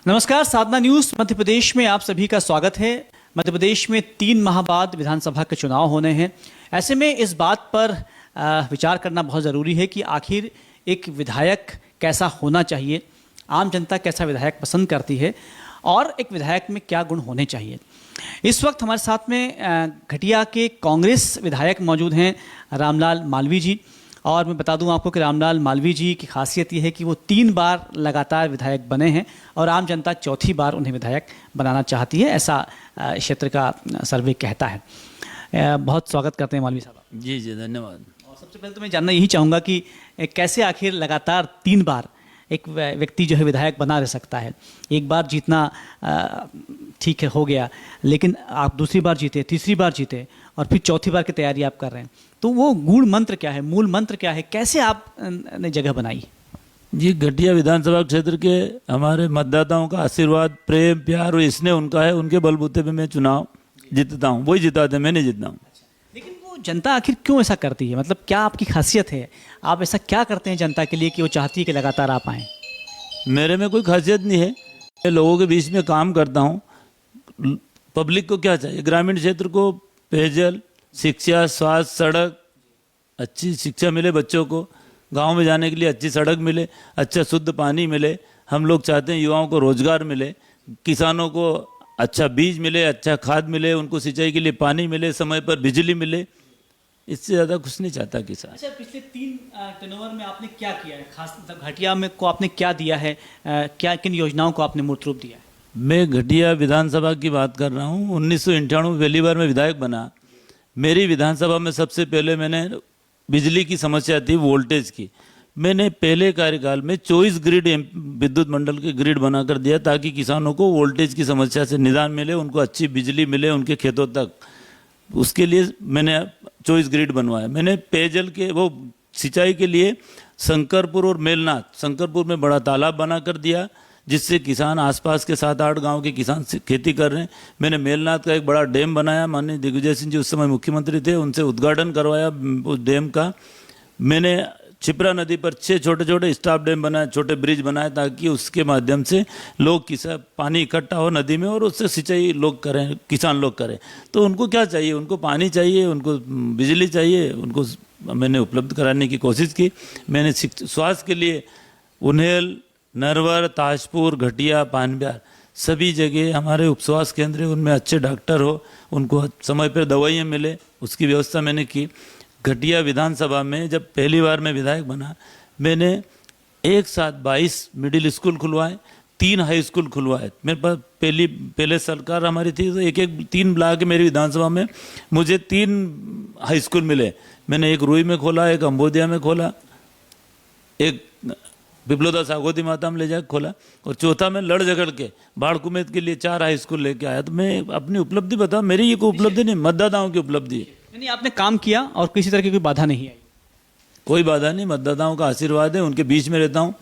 नमस्कार, साधना न्यूज मध्य प्रदेश में आप सभी का स्वागत है। मध्य प्रदेश में 3 माह बाद विधानसभा के चुनाव होने हैं। ऐसे में इस बात पर विचार करना बहुत ज़रूरी है कि आखिर एक विधायक कैसा होना चाहिए, आम जनता कैसा विधायक पसंद करती है और एक विधायक में क्या गुण होने चाहिए। इस वक्त हमारे साथ में घटिया के कांग्रेस विधायक मौजूद हैं, रामलाल मालवीय जी। और मैं बता दूं आपको कि रामलाल मालवीय जी की खासियत ये है कि वो 3 बार लगातार विधायक बने हैं और आम जनता चौथी बार उन्हें विधायक बनाना चाहती है, ऐसा क्षेत्र का सर्वे कहता है। बहुत स्वागत करते हैं मालवीय साहब। जी जी, धन्यवाद। और सबसे पहले तो मैं जानना यही चाहूँगा कि कैसे आखिर लगातार 3 बार एक व्यक्ति जो है विधायक बना रह सकता है। एक बार जीतना ठीक है, हो गया, लेकिन आप दूसरी बार जीते, तीसरी बार जीते और फिर चौथी बार की तैयारी आप कर रहे हैं, तो वो गूढ़ मंत्र क्या है, मूल मंत्र क्या है, कैसे आपने जगह बनाई? जी, घटिया विधानसभा क्षेत्र के हमारे मतदाताओं का आशीर्वाद, प्रेम, प्यार और स्नेह उनका है। उनके बलबूते पे मैं चुनाव जीतता हूँ, वही जिताते, मैं नहीं जीतता हूँ। लेकिन वो जनता आखिर क्यों ऐसा करती है? मतलब क्या आपकी खासियत है, आप ऐसा क्या करते हैं जनता के लिए कि वो चाहती है कि लगातार आप आएँ? मेरे में कोई खासियत नहीं है, मैं लोगों के बीच में काम करता हूँ। पब्लिक को क्या चाहिए? ग्रामीण क्षेत्र को पेयजल, शिक्षा, स्वास्थ्य, सड़क, अच्छी शिक्षा मिले बच्चों को, गांव में जाने के लिए अच्छी सड़क मिले, अच्छा शुद्ध पानी मिले। हम लोग चाहते हैं युवाओं को रोजगार मिले, किसानों को अच्छा बीज मिले, अच्छा खाद मिले, उनको सिंचाई के लिए पानी मिले, समय पर बिजली मिले। इससे ज़्यादा कुछ नहीं चाहता किसान। अच्छा, पिछले 3 टर्नओवर में आपने क्या किया है खास, मतलब घटिया में को आपने क्या दिया है, क्या किन योजनाओं को आपने मूर्त रूप दिया है? मैं घटिया विधानसभा की बात कर रहा हूँ। 1998 में पहली बार मैं विधायक बना। मेरी विधानसभा में सबसे पहले मैंने बिजली की समस्या थी, वोल्टेज की। मैंने पहले कार्यकाल में 24 ग्रिड विद्युत मंडल के ग्रिड बनाकर दिया ताकि किसानों को वोल्टेज की समस्या से निदान मिले, उनको अच्छी बिजली मिले उनके खेतों तक। उसके लिए मैंने 24 ग्रिड बनवाया। मैंने पेयजल के वो सिंचाई के लिए शंकरपुर और मेलनाथ, शंकरपुर में बड़ा तालाब बना कर दिया जिससे किसान, आसपास के 7-8 गांव के किसान खेती कर रहे हैं। मैंने मेलनाथ का एक बड़ा डैम बनाया, माननीय दिग्विजय सिंह जी उस समय मुख्यमंत्री थे, उनसे उद्घाटन करवाया उस डैम का। मैंने छिपरा नदी पर 6 छोटे छोटे स्टॉप डैम बनाए, छोटे ब्रिज बनाए ताकि उसके माध्यम से लोग किसान पानी इकट्ठा हो नदी में और उससे सिंचाई लोग करें, किसान लोग करें। तो उनको क्या चाहिए? उनको पानी चाहिए, उनको बिजली चाहिए, उनको मैंने उपलब्ध कराने की कोशिश की। मैंने स्वास्थ्य के लिए उन्हेल, नरवर, ताजपुर, घटिया, पानब्यार सभी जगह हमारे उपस्वास्थ्य केंद्र, उनमें अच्छे डॉक्टर हो, उनको समय पर दवाइयाँ मिले, उसकी व्यवस्था मैंने की। घटिया विधानसभा में जब पहली बार मैं विधायक बना, मैंने एक साथ 22 मिडिल स्कूल खुलवाए, 3 हाई स्कूल खुलवाए। मेरे पास पहले सरकार हमारी थी तो एक 3 ब्लॉक मेरी विधानसभा में मुझे 3 हाई स्कूल मिले। मैंने एक रुई में खोला, एक अम्बोदिया में खोला, एक बिप्लोदा सागोती माता में ले जाकर खोला और चौथा में लड़ झगड़ के बाढ़ कुमेत के लिए 4 हाई स्कूल लेके आया। तो मैं अपनी उपलब्धि बताऊं, मेरी ये कोई उपलब्धि नहीं, मतदाताओं की उपलब्धि है। नहीं, आपने काम किया और किसी तरह की कोई बाधा नहीं आई? कोई बाधा नहीं, मतदाताओं का आशीर्वाद है, उनके बीच में रहता हूँ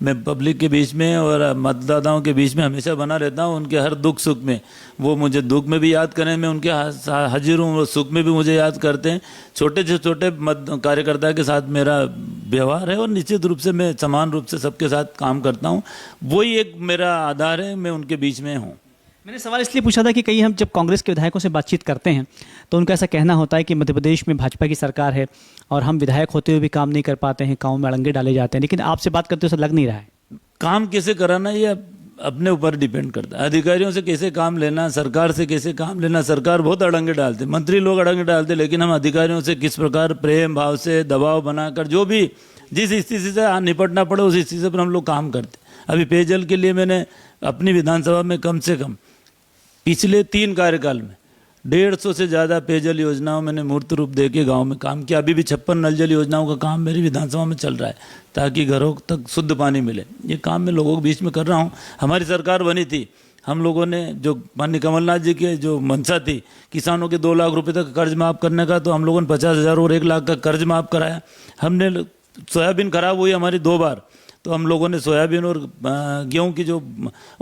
मैं, पब्लिक के बीच में और मतदाताओं के बीच में हमेशा बना रहता हूँ। उनके हर दुख सुख में वो मुझे दुख में भी याद करें, मैं उनके हाजिर हूँ, वो सुख में भी मुझे याद करते हैं। छोटे से छोटे कार्यकर्ता के साथ मेरा व्यवहार है और निश्चित रूप से मैं समान रूप से सबके साथ काम करता हूँ। वही एक मेरा आधार है, मैं उनके बीच में हूँ। मैंने सवाल इसलिए पूछा था कि कई हम जब कांग्रेस के विधायकों से बातचीत करते हैं तो उनका ऐसा कहना होता है कि मध्य प्रदेश में भाजपा की सरकार है और हम विधायक होते हुए भी काम नहीं कर पाते हैं, गाँव में अड़ंगे डाले जाते हैं। लेकिन आपसे बात करते हुए लग नहीं रहा है। काम कैसे कराना ये अपने ऊपर डिपेंड करता है। अधिकारियों से कैसे काम लेना, सरकार से कैसे काम लेना। सरकार बहुत अड़ंगे डालते, मंत्री लोग अड़ंगे डालते, लेकिन हम अधिकारियों से किस प्रकार प्रेम भाव से दबाव बनाकर जो भी जिस स्थिति से निपटना पड़े उस स्थिति पर हम लोग काम करते। अभी पेयजल के लिए मैंने अपनी विधानसभा में कम से कम पिछले 3 कार्यकाल में 150 से ज़्यादा पेयजल योजनाओं मैंने मूर्त रूप दे के गाँव में काम किया। अभी भी 56 नल जल योजनाओं का काम मेरी विधानसभा में चल रहा है ताकि घरों तक शुद्ध पानी मिले। ये काम मैं लोगों के बीच में कर रहा हूँ। हमारी सरकार बनी थी, हम लोगों ने जो माननीय कमलनाथ जी के जो मंशा थी किसानों के 2 लाख रुपए तक कर्ज माफ़ करने का, तो हम लोगों ने 50,000 और 1 लाख का कर्ज माफ़ कराया। हमने सोयाबीन खराब हुई हमारी 2 बार, तो हम लोगों ने सोयाबीन और गेहूं की जो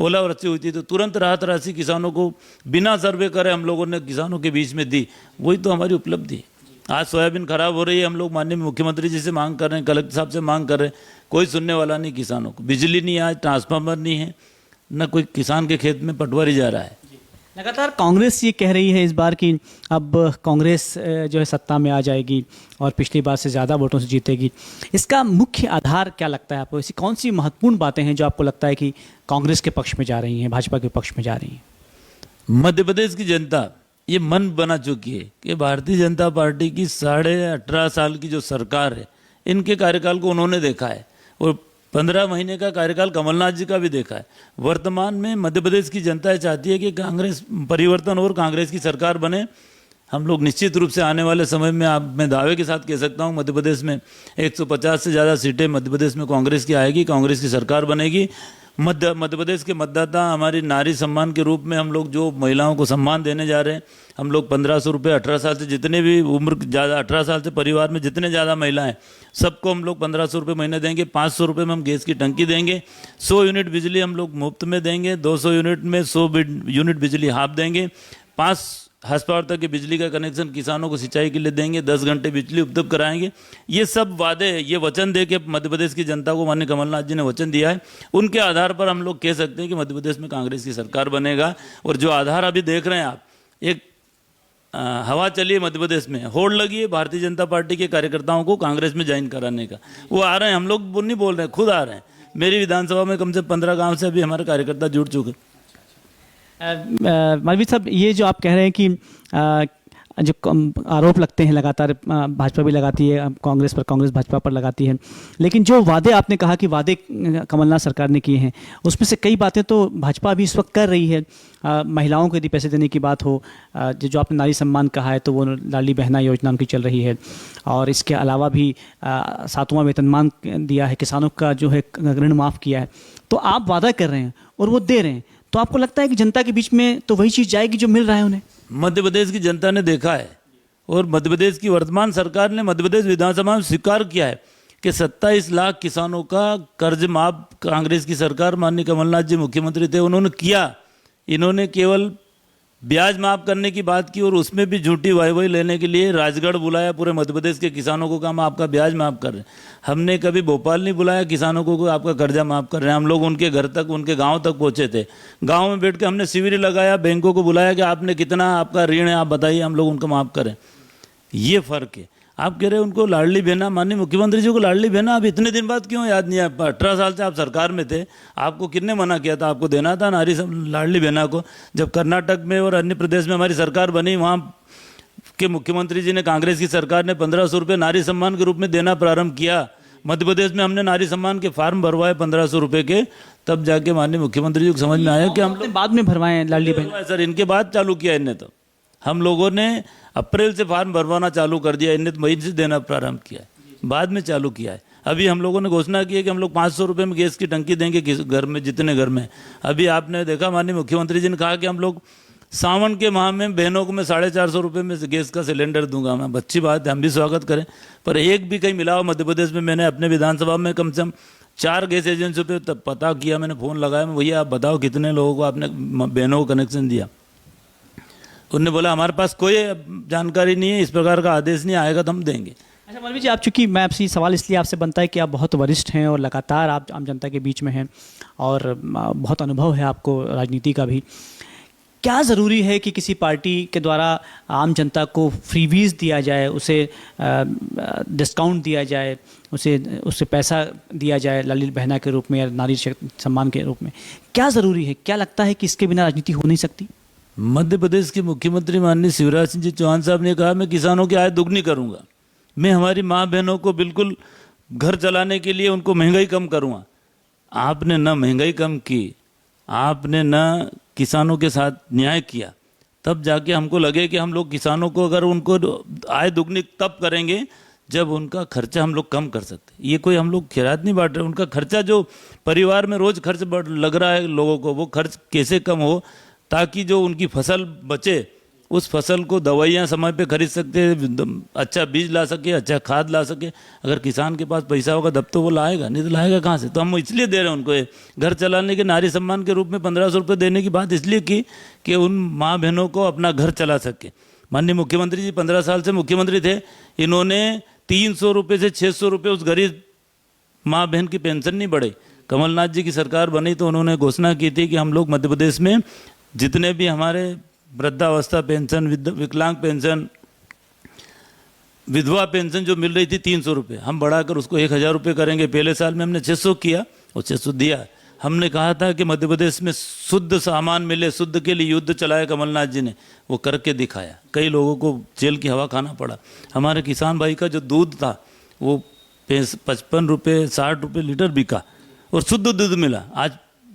ओलावृष्टि हुई थी तो तुरंत राहत राशि किसानों को बिना सर्वे करे हम लोगों ने किसानों के बीच में दी। वही तो हमारी उपलब्धि है। आज सोयाबीन खराब हो रही है, हम लोग माननीय मुख्यमंत्री जी से मांग कर रहे हैं, कलेक्टर साहब से मांग कर रहे हैं, कोई सुनने वाला नहीं किसानों को। बिजली नहीं है, आज ट्रांसफार्मर नहीं है, न कोई किसान के खेत में पटवारी जा रहा है। लगातार कांग्रेस ये कह रही है इस बार कि अब कांग्रेस जो है सत्ता में आ जाएगी और पिछली बार से ज़्यादा वोटों से जीतेगी। इसका मुख्य आधार क्या लगता है आपको? ऐसी कौन सी महत्वपूर्ण बातें हैं जो आपको लगता है कि कांग्रेस के पक्ष में जा रही हैं, भाजपा के पक्ष में जा रही हैं? मध्य प्रदेश की जनता ये मन बना चुकी है कि भारतीय जनता पार्टी की 18.5 साल की जो सरकार है, इनके कार्यकाल को उन्होंने देखा है और 15 महीने का कार्यकाल कमलनाथ जी का भी देखा है। वर्तमान में मध्य प्रदेश की जनता चाहती है कि कांग्रेस परिवर्तन और कांग्रेस की सरकार बने। हम लोग निश्चित रूप से आने वाले समय में मैं दावे के साथ कह सकता हूं, मध्य प्रदेश में 150 से ज़्यादा सीटें मध्य प्रदेश में कांग्रेस की आएगी, कांग्रेस की सरकार बनेगी। मध्य प्रदेश के मतदाता हमारी नारी सम्मान के रूप में हम लोग जो महिलाओं को सम्मान देने जा रहे हैं, हम लोग 1500 रुपये 18 साल से जितने भी उम्र ज़्यादा 18 साल से परिवार में जितने ज़्यादा महिलाएं, सबको हम लोग 1500 रुपये महीने देंगे। 500 रुपये में हम गैस की टंकी देंगे। 100 यूनिट बिजली हम लोग मुफ्त में देंगे। 200 यूनिट में 100 यूनिट बिजली हाफ देंगे। 5 हाउस पावर तक के बिजली का कनेक्शन किसानों को सिंचाई के लिए देंगे। 10 घंटे बिजली उपलब्ध कराएंगे। ये सब वादे, ये वचन दे के मध्य प्रदेश की जनता को माननीय कमलनाथ जी ने वचन दिया है। उनके आधार पर हम लोग कह सकते हैं कि मध्य प्रदेश में कांग्रेस की सरकार बनेगा। और जो आधार अभी देख रहे हैं आप, एक हवा चली है मध्य प्रदेश में, होड़ लगी है भारतीय जनता पार्टी के कार्यकर्ताओं को कांग्रेस में ज्वाइन कराने का। वो आ रहे हैं, हम लोग वो नहीं बोल रहे हैं, खुद आ रहे हैं। मेरी विधानसभा में कम से 15 गाँव से अभी हमारे कार्यकर्ता जुड़ चुके। मालवीय साहब, ये जो आप कह रहे हैं कि जो आरोप लगते हैं लगातार, भाजपा भी लगाती है कांग्रेस पर, कांग्रेस भाजपा पर लगाती है, लेकिन जो वादे आपने कहा कि वादे कमलनाथ सरकार ने किए हैं, उसमें से कई बातें तो भाजपा भी इस वक्त कर रही है। महिलाओं को यदि पैसे देने की बात हो, जो आपने नारी सम्मान कहा है, तो वो लाडली बहना योजना उनकी चल रही है। और इसके अलावा भी 7वां वेतनमान दिया है, किसानों का जो है ऋण माफ़ किया है। तो आप वादा कर रहे हैं और वो दे रहे हैं, तो आपको लगता है कि जनता के बीच में तो वही चीज़ जाएगी जो मिल रहा है उन्हें? मध्य प्रदेश की जनता ने देखा है और मध्य प्रदेश की वर्तमान सरकार ने मध्य प्रदेश विधानसभा में स्वीकार किया है कि 27 लाख किसानों का कर्ज माफ कांग्रेस की सरकार, माननीय कमलनाथ जी मुख्यमंत्री थे, उन्होंने किया। इन्होंने केवल ब्याज माफ करने की बात की और उसमें भी झूठी वाहवाही लेने के लिए राजगढ़ बुलाया पूरे मध्य प्रदेश के किसानों को, कहा हम आपका ब्याज माफ कर रहे हैं। हमने कभी भोपाल नहीं बुलाया किसानों को आपका कर्जा माफ कर रहे हैं। हम लोग उनके घर तक, उनके गांव तक पहुंचे थे। गांव में बैठ के हमने शिविर लगाया, बैंकों को बुलाया कि आपने कितना आपका ऋण है आप बताइए, हम लोग उनको माफ करें। ये फर्क है। आप कह रहे हैं उनको लाडली बहना, माननीय मुख्यमंत्री जी को लाडली बहना अब इतने दिन बाद क्यों याद नहीं है? 18 साल से आप सरकार में थे, आपको किसने मना किया था? आपको देना था नारी लाडली बहना को। जब कर्नाटक में और अन्य प्रदेश में हमारी सरकार बनी, वहाँ के मुख्यमंत्री जी ने, कांग्रेस की सरकार ने 1500 रुपये नारी सम्मान के रूप में देना प्रारंभ किया। मध्य प्रदेश में हमने नारी सम्मान के फार्म भरवाए 1500 रुपये के, तब जाके माननीय मुख्यमंत्री जी को समझ में आया कि हम लोग बाद में भरवाए लाडली बहना। सर, इनके बाद चालू किया इनने। तो हम लोगों ने अप्रैल से फार्म भरवाना चालू कर दिया, इनने मई से देना प्रारंभ किया है, बाद में चालू किया है। अभी हम लोगों ने घोषणा की है कि हम लोग 500 रुपये में गैस की टंकी देंगे घर में, जितने घर में। अभी आपने देखा माननीय मुख्यमंत्री जी ने कहा कि हम लोग सावन के माह में बहनों को मैं 450 रुपये में गैस का सिलेंडर दूंगा। मैं अच्छी बात है, हम भी स्वागत करें, पर एक भी कहीं मिला हो मध्य प्रदेश में? मैंने अपने विधानसभा में कम से कम 4 गैस एजेंसियों पे तब पता किया, मैंने फ़ोन लगाया, भैया आप बताओ कितने लोगों को आपने बहनों को कनेक्शन दिया? उन्होंने बोला हमारे पास कोई जानकारी नहीं है, इस प्रकार का आदेश नहीं आएगा तो हम देंगे। अच्छा मालवीय जी, आप चूंकि मैं आपसे सवाल इसलिए आपसे बनता है कि आप बहुत वरिष्ठ हैं और लगातार आप आम जनता के बीच में हैं और बहुत अनुभव है आपको राजनीति का भी। क्या ज़रूरी है कि किसी पार्टी के द्वारा आम जनता को फ्रीवीज़ दिया जाए, उसे डिस्काउंट दिया जाए, उससे पैसा दिया जाए लाडली बहना के रूप में या नारी सम्मान के रूप में? क्या ज़रूरी है? क्या लगता है कि इसके बिना राजनीति हो नहीं सकती? मध्य प्रदेश के मुख्यमंत्री माननीय शिवराज सिंह जी चौहान साहब ने कहा मैं किसानों की आय दुगनी करूंगा, मैं हमारी माँ बहनों को बिल्कुल घर चलाने के लिए उनको महंगाई कम करूंगा। आपने न महंगाई कम की, आपने न किसानों के साथ न्याय किया। तब जाके हमको लगे कि हम लोग किसानों को अगर उनको आय दुगनी तब करेंगे जब उनका खर्चा हम लोग कम कर सकते। ये कोई हम लोग खैरात नहीं बांट रहे, उनका खर्चा जो परिवार में रोज खर्च लग रहा है लोगों को, वो खर्च कैसे कम हो ताकि जो उनकी फसल बचे, उस फसल को दवाइयाँ समय पे खरीद सकते, अच्छा बीज ला सके, अच्छा खाद ला सके। अगर किसान के पास पैसा होगा तब तो वो लाएगा, नहीं तो लाएगा कहाँ से? तो हम इसलिए दे रहे हैं उनको घर चलाने के नारी सम्मान के रूप में 1500 रुपये देने की बात इसलिए की कि उन माँ बहनों को अपना घर चला सके। माननीय मुख्यमंत्री जी 15 साल से मुख्यमंत्री थे, इन्होंने 300 रुपये से 600 रुपये उस गरीब माँ बहन की पेंशन नहीं बढ़े, कमलनाथ जी की सरकार बनी तो उन्होंने घोषणा की थी कि हम लोग मध्य प्रदेश में जितने भी हमारे वृद्धावस्था पेंशन, विकलांग पेंशन, विधवा पेंशन जो मिल रही थी 300 रुपये, हम बढ़ाकर उसको 1000 रुपये करेंगे। पहले साल में हमने 600 किया और 600 दिया। हमने कहा था कि मध्य प्रदेश में शुद्ध सामान मिले, शुद्ध के लिए युद्ध चलाया कमलनाथ जी ने, वो करके दिखाया। कई लोगों को जेल की हवा खाना पड़ा। हमारे किसान भाई का जो दूध था वो 55 रुपये 60 रुपये लीटर बिका और शुद्ध दूध मिला। आज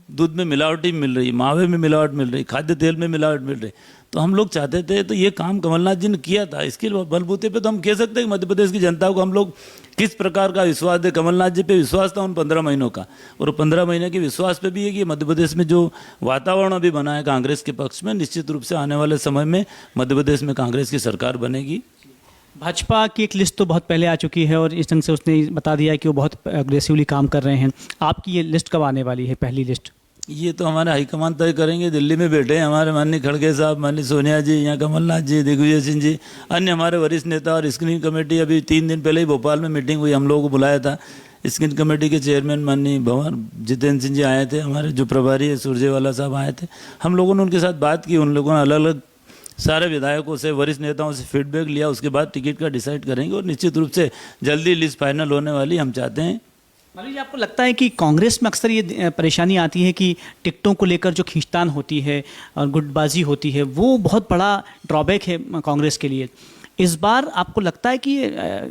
दूध में मिलावटी मिल रही, मावे में मिलावट मिल रही, खाद्य तेल में मिलावट मिल रही। तो हम लोग चाहते थे, तो ये काम कमलनाथ जी ने किया था। इसके बलबूते पे तो हम कह सकते हैं कि मध्य प्रदेश की जनता को हम लोग किस प्रकार का विश्वास दे। कमलनाथ जी पे विश्वास था उन 15 महीनों का, और 15 महीने के विश्वास पे भी है कि मध्य प्रदेश में जो वातावरण अभी बना है कांग्रेस के पक्ष में, निश्चित रूप से आने वाले समय में मध्य प्रदेश में कांग्रेस की सरकार बनेगी। भाजपा की एक लिस्ट तो बहुत पहले आ चुकी है और इस ढंग से उसने बता दिया कि वो बहुत अग्रेसिवली काम कर रहे हैं। आपकी ये लिस्ट कब आने वाली है, पहली लिस्ट? ये तो हमारे हाईकमान तय करेंगे। दिल्ली में बैठे हैं हमारे माननीय खड़गे साहब, माननीय सोनिया जी, यहाँ कमलनाथ जी, दिग्विजय सिंह जी, अन्य हमारे वरिष्ठ नेता, और स्क्रीनिंग कमेटी अभी 3 दिन पहले ही भोपाल में मीटिंग हुई, हम लोगों को बुलाया था। स्क्रीनिंग कमेटी के चेयरमैन माननीय भंवर जितेंद्र सिंह जी आए थे, हमारे जो प्रभारी है सुरजेवाला साहब आए थे। हम लोगों ने उनके साथ बात की। उन लोगों ने अलग अलग सारे विधायकों से, वरिष्ठ नेताओं से फीडबैक लिया। उसके बाद टिकट का डिसाइड करेंगे और निश्चित रूप से जल्दी लिस्ट फाइनल होने वाली हम चाहते हैं। मालवीय जी, आपको लगता है कि कांग्रेस में अक्सर ये परेशानी आती है कि टिकटों को लेकर जो खींचतान होती है और गुटबाजी होती है, वो बहुत बड़ा ड्रॉबैक है कांग्रेस के लिए। इस बार आपको लगता है कि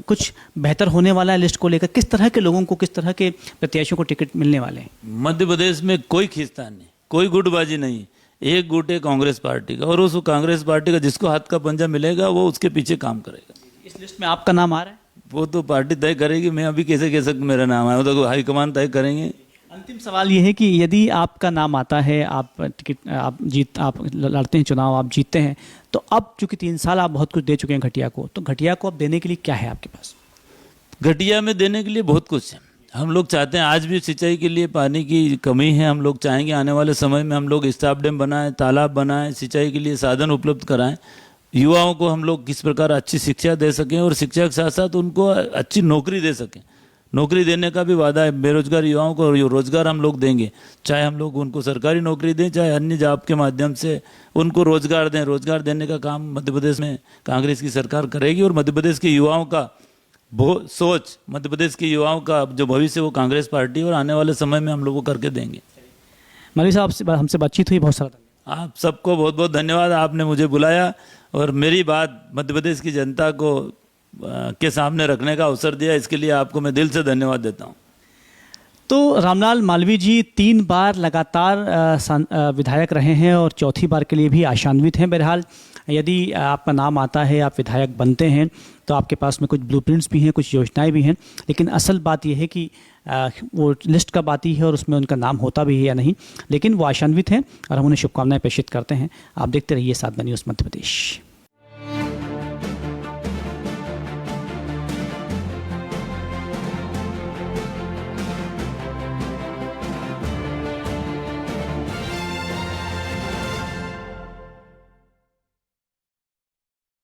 कुछ बेहतर होने वाला है लिस्ट को लेकर? किस तरह के लोगों को, किस तरह के प्रत्याशियों को टिकट मिलने वाले हैं? मध्य प्रदेश में कोई खींचतान नहीं, कोई गुटबाजी नहीं। एक गुट है कांग्रेस पार्टी का, और उस कांग्रेस पार्टी का जिसको हाथ का पंजा मिलेगा वो उसके पीछे काम करेगा। इस लिस्ट में आपका नाम आ रहा है? वो तो पार्टी तय करेगी, मैं अभी कैसे कह सकता मेरा नाम है, वो तो हाईकमान तय करेंगे। अंतिम सवाल ये है कि यदि आपका नाम आता है, आप टिकट आप लड़ते हैं चुनाव, आप जीतते हैं, तो अब चूंकि 3 साल आप बहुत कुछ दे चुके हैं घटिया को, तो घटिया को अब देने के लिए क्या है आपके पास? घटिया में देने के लिए बहुत कुछ है। हम लोग चाहते हैं, आज भी सिंचाई के लिए पानी की कमी है। हम लोग चाहेंगे आने वाले समय में हम लोग स्टाफ डैम बनाएं, तालाब बनाएं, सिंचाई के लिए साधन उपलब्ध कराएं। युवाओं को हम लोग किस प्रकार अच्छी शिक्षा दे सकें और शिक्षा के साथ साथ उनको अच्छी नौकरी दे सकें। नौकरी देने का भी वादा है। बेरोजगार युवाओं को रोजगार हम लोग देंगे, चाहे हम लोग उनको सरकारी नौकरी दें, चाहे अन्य जॉब के माध्यम से उनको रोजगार दें। रोजगार देने का काम मध्य प्रदेश में कांग्रेस की सरकार करेगी, और मध्य प्रदेश के युवाओं का सोच, मध्य प्रदेश के युवाओं का जो भविष्य वो कांग्रेस पार्टी और आने वाले समय में हम लोग को करके देंगे। मालवीय साहब, हमसे बातचीत हुई, बहुत सारा धन्यवाद। आप सबको बहुत बहुत धन्यवाद, आपने मुझे बुलाया और मेरी बात मध्य प्रदेश की जनता को के सामने रखने का अवसर दिया। इसके लिए आपको मैं दिल से धन्यवाद देता हूँ। तो रामलाल मालवीय जी 3 बार लगातार विधायक रहे हैं और चौथी बार के लिए भी आशान्वित हैं। बहरहाल यदि आपका नाम आता है, आप विधायक बनते हैं, तो आपके पास में कुछ ब्लूप्रिंट्स भी हैं, कुछ योजनाएं भी हैं, लेकिन असल बात यह है कि वो लिस्ट कब आती है और उसमें उनका नाम होता भी है या नहीं, लेकिन वो आशान्वित हैं और हम उन्हें शुभकामनाएं प्रेषित करते हैं। आप देखते रहिए 7 न्यूज़ मध्य प्रदेश।